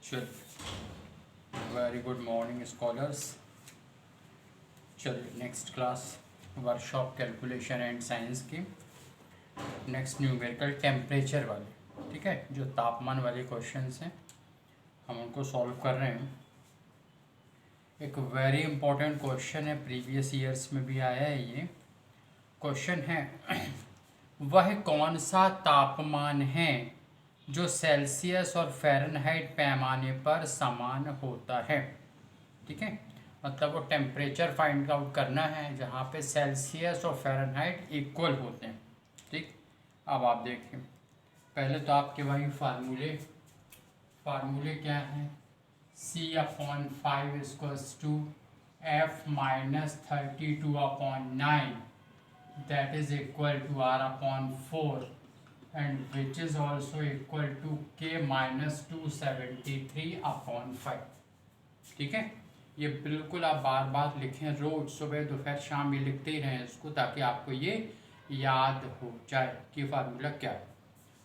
चलिए very good morning scholars. चलिए next class workshop calculation and science की next numerical temperature वाले, ठीक है, जो तापमान वाले क्वेश्चंस हैं हम उनको सॉल्व कर रहे हैं। एक वेरी इंपॉर्टेंट क्वेश्चन है, प्रीवियस ईयर्स में भी आया है। ये क्वेश्चन है वह कौन सा तापमान है जो सेल्सियस और फ़ारेनहाइट पैमाने पर समान होता है। ठीक है, मतलब वो टेम्परेचर फाइंड आउट करना है जहाँ पे सेल्सियस और फ़ारेनहाइट इक्वल होते हैं। ठीक, अब आप देखें, पहले तो आपके वही फार्मूले क्या हैं, C/5 equals to F-32/9 that is equal to R/4 and which is also equal to K-273/5। ठीक है, ये बिल्कुल आप बार बार लिखें, रोज सुबह दोपहर शाम ये लिखते ही रहें इसको, ताकि आपको ये याद हो जाए कि फार्मूला क्या है।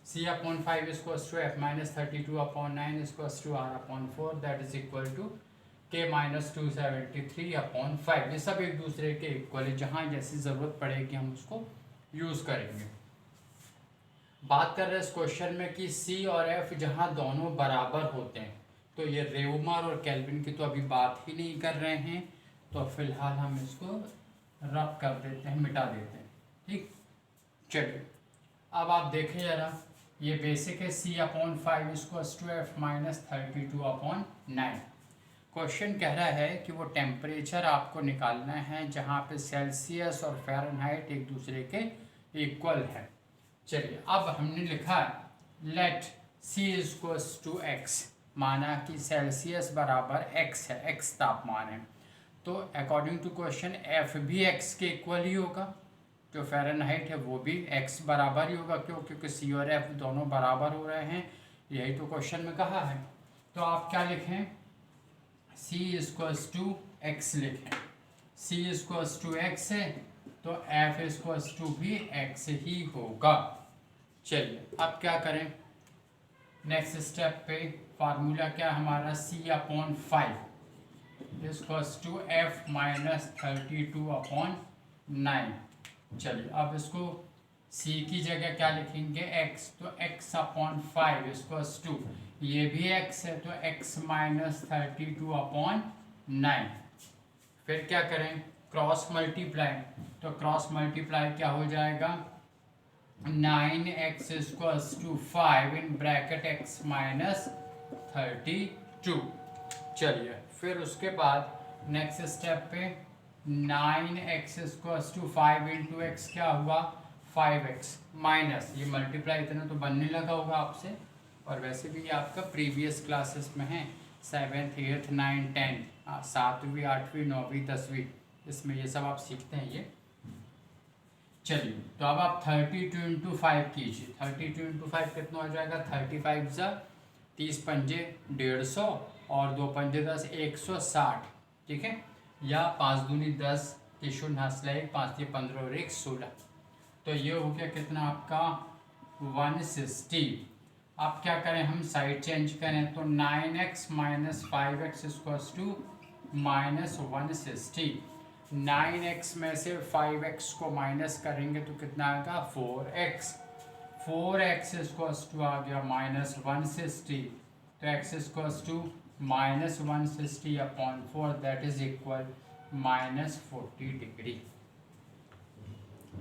C/5 equals to F-32/9 equals to R/4 that is equal to K-273/5। ये सब एक दूसरे के इक्वल है, जहाँ जैसी ज़रूरत पड़ेगी हम उसको यूज़ करेंगे। बात कर रहे हैं इस क्वेश्चन में कि C और F जहाँ दोनों बराबर होते हैं, तो ये रेउमर और केल्विन की तो अभी बात ही नहीं कर रहे हैं, तो फिलहाल हम इसको रब कर देते हैं, मिटा देते हैं। ठीक, चलिए अब आप देखें जरा, ये बेसिक है C/5 equals to F-32/9। Question कह रहा है कि वो टेम्परेचर आपको निकालना है जहाँ पे सेल्सियस और फ़ारेनहाइट एक दूसरे के इक्वल है। चलिए अब हमने लिखा let C equals to x, माना कि सेल्सियस बराबर x है, x तापमान है, तो अकॉर्डिंग टू क्वेश्चन F भी x के इक्वल ही होगा, जो फ़ारेनहाइट है वो भी x बराबर ही होगा। क्यों? क्योंकि C और F दोनों बराबर हो रहे हैं, यही तो क्वेश्चन में कहा है। तो आप क्या लिखें, C इक्वल्स टू x लिखें। C इक्वल्स टू x है तो F इक्वल्स टू भी x ही होगा। चलिए अब क्या करें, नेक्स्ट स्टेप पे फार्मूला क्या हमारा, C/5 इक्वल्स टू F-32/9। चलिए अब इसको C की जगह क्या लिखेंगे, x, तो x/5 इक्वल्स टू, ये भी x है तो x-32/9। फिर क्या करें, क्रॉस मल्टीप्लाई, तो क्रॉस मल्टीप्लाई क्या हो जाएगा, 9x equals to 5 in bracket x-32। चलिए फिर उसके बाद नेक्स्ट स्टेप पे 9x equals to 5 into x क्या हुआ 5x माइनस, ये मल्टीप्लाई इतना तो बनने लगा होगा आपसे, और वैसे भी ये आपका प्रीवियस क्लासेस में है, 7th 8th 9th 10th, 7वीं 8वीं 9वीं 10वीं, इसमें ये सब आप सीखते हैं ये। चलिए तो अब आप 32 इंटू 5 कीजिए, 32 इंटू 5 कितना हो जाएगा, 35 ज़ा 30 पंजे 150 और 2 पंजे 10 160। ठीक है, या 5 दूनी 10 के शून्य हासिल 5 ये 15 और 1 16, तो ये हो गया कितना आपका 160। अब क्या करें, हम साइड चेंज करें, तो 9x minus 5x equals to minus 160। 9x में से 5x को माइनस करेंगे तो कितना आएगा 4x, 4x इक्वल्स टू आ गया माइनस 160, तो x equals to minus 160/4 that is equal minus 40 degree.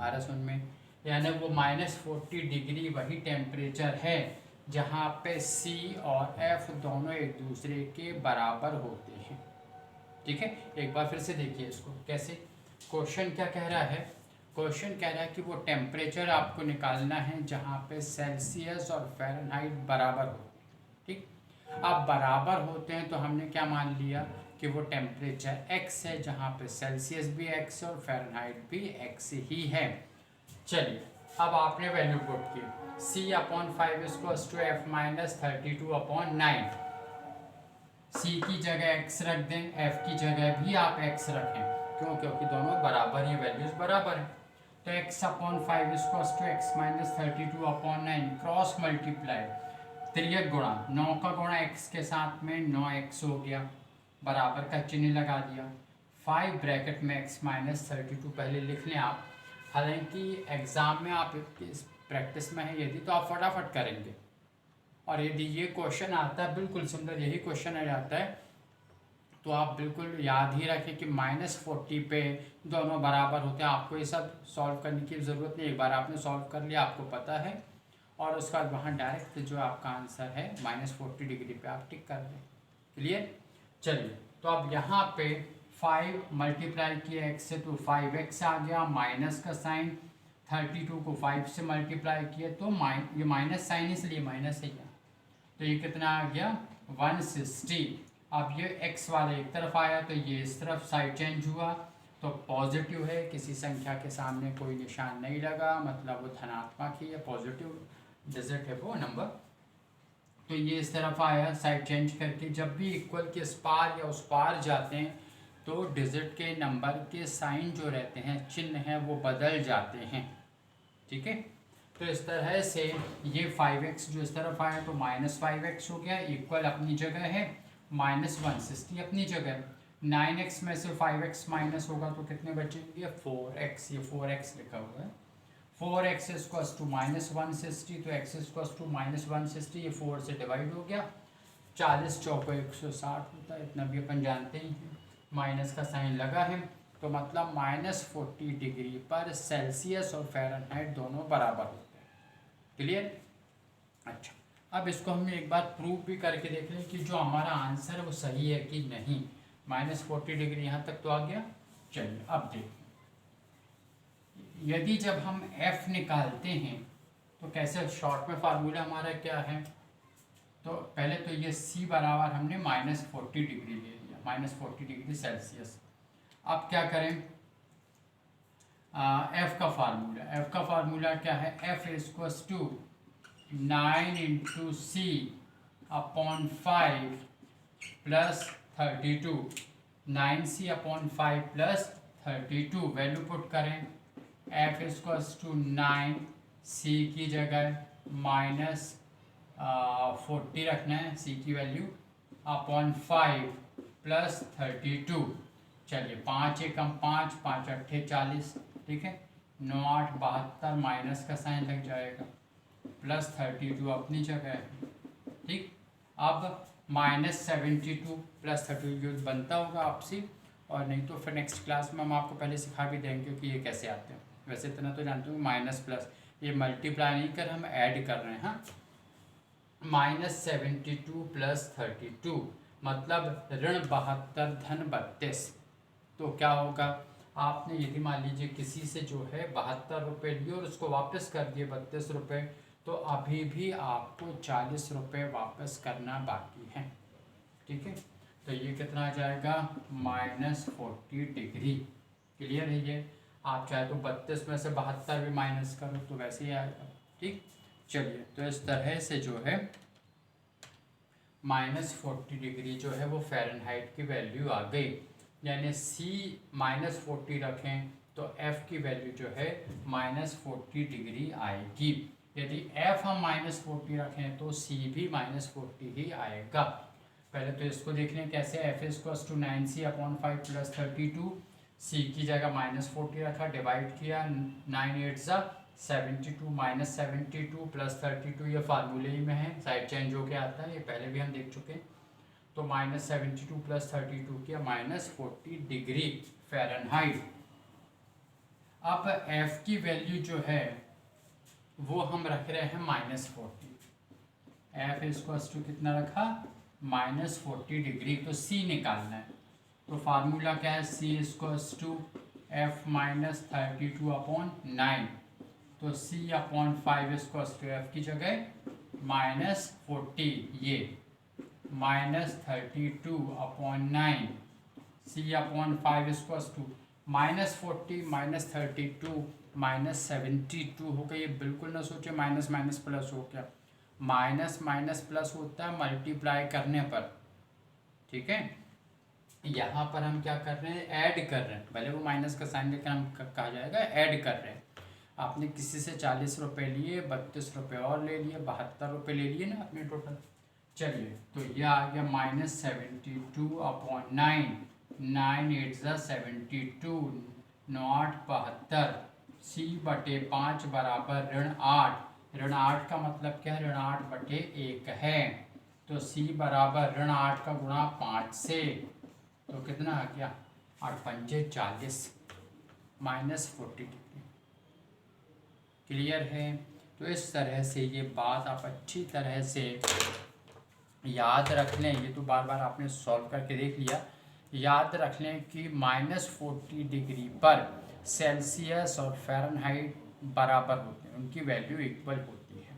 आ रहा सुन में, यानी वो माइनस 40 डिग्री वही टेम्परेचर है जहाँ पे C और F दोनों एक दूसरे के बराबर होते हैं। ठीक है, एक बार फिर से देखिए इसको कैसे, क्वेश्चन क्या कह रहा है, क्वेश्चन कह रहा है कि वो टेम्परेचर आपको निकालना है जहाँ पे सेल्सियस और फ़ारेनहाइट बराबर होते हैं। ठीक, अब बराबर होते हैं तो हमने क्या मान लिया कि वो टेम्परेचर x है जहाँ पे सेल्सियस भी x है और फ़ारेनहाइट भी x ही है। चलिए अब आपने वैल्यू पुट की, C/5 equals to F-32/9, C की जगह x रख दें, F की जगह भी आप x रखें, क्यों, क्योंकि दोनों बराबर ही, वैल्यूज बराबर है। तो x/5 equals to x-32/9 cross multiply, तिर्यक गुणा 9 का गुणा x के साथ में 9x हो गया, बराबर का चिन्ह लगा दिया। 5 ब्रैकेट में x माइनस 32 पहले लिख लें आप। हालांकि एग्ज़ाम में आप इस प्रैक्टिस में है यदि तो आप फटाफट करेंगे, और यदि ये क्वेश्चन आता है बिल्कुल सिंपल यही क्वेश्चन आ जाता है तो आप बिल्कुल याद ही रखें कि -40 पे दोनों बराबर होते हैं। आपको ये सब सॉल्व करने की ज़रूरत नहीं, एक बार आपने सॉल्व कर लिया आपको पता है, और उसके बाद वहाँ डायरेक्ट जो आपका आंसर है -40 डिग्री पे आप टिक कर दें। क्लियर? चलिए, तो अब यहाँ पे 5 मल्टीप्लाई किया x से तो 5x आ गया, माइनस का साइन 32 को 5 से मल्टीप्लाई किया तो ये माइनस साइन इसलिए माइनस है, तो ये कितना आ गया 160। अब ये x वाला एक तरफ आया तो ये इस तरफ साइड चेंज हुआ तो पॉजिटिव है, किसी संख्या के सामने कोई निशान नहीं लगा, मतलब वो धनात्मक ही है, पॉजिटिव डिजिट है वो नंबर। तो ये इस तरफ आया साइड चेंज करके। जब भी इक्वल के इस पार या उस पार जाते हैं तो डिजिट के नंबर के साइन जो रहते हैं, चिन्ह हैं, वो बदल जाते हैं। ठीक है, तो इस तरह से ये 5x जो इस तरफ आया तो -5x हो गया, इक्वल अपनी जगह है, -160 अपनी जगह। 9x में से 5x माइनस होगा तो कितने बचेंगे 4x, ये 4x लिखा हुआ है। 4x इक्वल्स टू -160, तो x इक्वल्स टू -160, ये 4 से डिवाइड हो गया। 40 चौको 160 होता है, इतना भी अपन जानते ही हैं। माइनस का साइन लगा है तो मतलब -40 डिग्री पर सेल्सियस और फ़ारेनहाइट दोनों बराबर होते हैं। क्लियर? अच्छा, अब इसको हम एक बार प्रूव भी करके देख लें कि जो हमारा आंसर है वो सही है कि नहीं। -40 डिग्री यहाँ तक तो आ गया। चलिए अब देखिए, यदि जब हम f निकालते हैं तो कैसे, शॉर्ट में फार्मूला हमारा क्या है, तो पहले तो ये c बराबर हमने -40 डिग्री ले लिया, -40 डिग्री सेल्सियस। अब क्या करें, f का फार्मूला क्या है, f equals to 9 into C upon 5 plus 32, 9c upon 5 plus 32, value put करें, f इक्वल्स टू 9, c की जगह -40 रखना है, c की वैल्यू, अपॉन 5 प्लस 32। चलिए 5 एकम 5, 5 अट्ठे 40, ठीक है, 9 8 72, माइनस का साइन लग जाएगा, प्लस 32 अपनी जगह है। ठीक, अब -72 प्लस 32 बनता होगा आपसे, और नहीं तो फिर नेक्स्ट क्लास में हम आपको पहले सिखा भी देंगे कि ये कैसे आते हैं। वैसे इतना तो जानते हो माइनस प्लस, ये मल्टीप्लाई नहीं कर, हम ऐड कर रहे हैं। हाँ, -72 प्लस 32 मतलब -72 धन 32। तो क्या होगा, आपने यदि मान लीजिए किसी से जो है 72 रुपये लिए और उसको वापस कर दिए 32 रुपये, तो अभी भी आपको 40 रुपये वापस करना बाकी है। ठीक है, तो ये कितना आ जाएगा -40 डिग्री। क्लियर है? ये आप चाहे तो 32 में से 72 भी माइनस करो तो वैसे ही आएगा। ठीक, चलिए, तो इस तरह से जो है -40 डिग्री जो है वो फ़ारेनहाइट की वैल्यू आ गई। यानी c -40 रखें तो f की वैल्यू जो है -40 डिग्री आएगी। यदि f हम -40 रखें तो c भी -40 ही आएगा। पहले तो इसको देख लें कैसे, f equals to 9c upon 5 plus 32, c की जगह -40 रखा, डिवाइड किया, 9 8 72, -72 प्लस 32, ये फार्मूले ही में है, साइड चेंज होके आता है, ये पहले भी हम देख चुके हैं। तो -72 प्लस 32 किया -40 डिग्री फ़ारेनहाइट। अब f की वैल्यू जो है वो हम रख रहे हैं -40, f इक्वल्स टू कितना रखा -40 डिग्री, तो c निकालना है। तो फार्मूला क्या है, c equals to f -32 upon 9, तो c upon 5 equals to f की जगह -40, ये -32 upon 9, c upon 5 equals to -40 -32 -72 हो गया। ये बिल्कुल ना सोचे माइनस माइनस प्लस हो गया, माइनस माइनस प्लस होता है मल्टीप्लाई करने पर। ठीक है, यहाँ पर हम क्या कर रहे हैं, ऐड कर रहे हैं, भले वो माइनस का साइन लेकर हम कहा जाएगा ऐड कर रहे हैं। आपने किसी से 40 रुपये लिए, 32 रुपये और ले लिए, 72 रुपये ले लिए ना आपने टोटल। चलिए तो ये आ गया -72/9, 9 8 72, 9×8 72, C/5 बराबर ऋण 8। ऋण 8 का मतलब क्या है, ऋण 8/1 है, तो C बराबर ऋण 8 का गुणा 5 से, तो कितना आ गया 8×5 40 -40 डिग्री। क्लियर है। तो इस तरह से ये बात आप अच्छी तरह से याद रख लें। ये तो बार बार आपने सॉल्व करके देख लिया। याद रख लें कि -40 डिग्री पर सेल्सियस और फ़ारेनहाइट बराबर होते हैं, उनकी वैल्यू इक्वल होती है।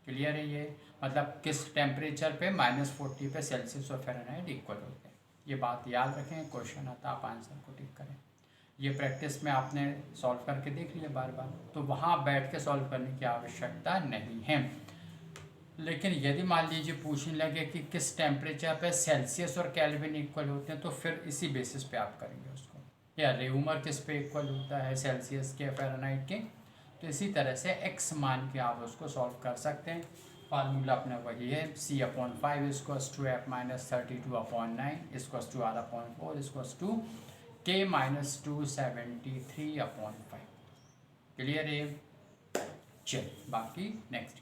क्लियर है ये, मतलब किस टेम्परेचर पे -40 पे सेल्सियस और फ़ारेनहाइट इक्वल होते हैं। ये बात याद रखें, क्वेश्चन आता आप आंसर को टिक करें। ये प्रैक्टिस में आपने सॉल्व करके देख लिया बार बार, तो वहाँ बैठ के सॉल्व करने की आवश्यकता नहीं है। लेकिन यदि मान लीजिए पूछने लगे कि किस टेम्परेचर पे सेल्सियस और केल्विन इक्वल होते हैं, तो फिर इसी बेसिस पे आप करेंगे उसको। या रेउमर किस पे इक्वल होता है, सेल्सियस के, फ़ारेनहाइट के, तो इसी तरह से x मान के आप उसको सॉल्व कर सकते हैं। फार्मूला अपना वही है, C/5 = F - 32/9 = R/4 = K - 273/5। Clear है। चलिए बाकी नेक्स्ट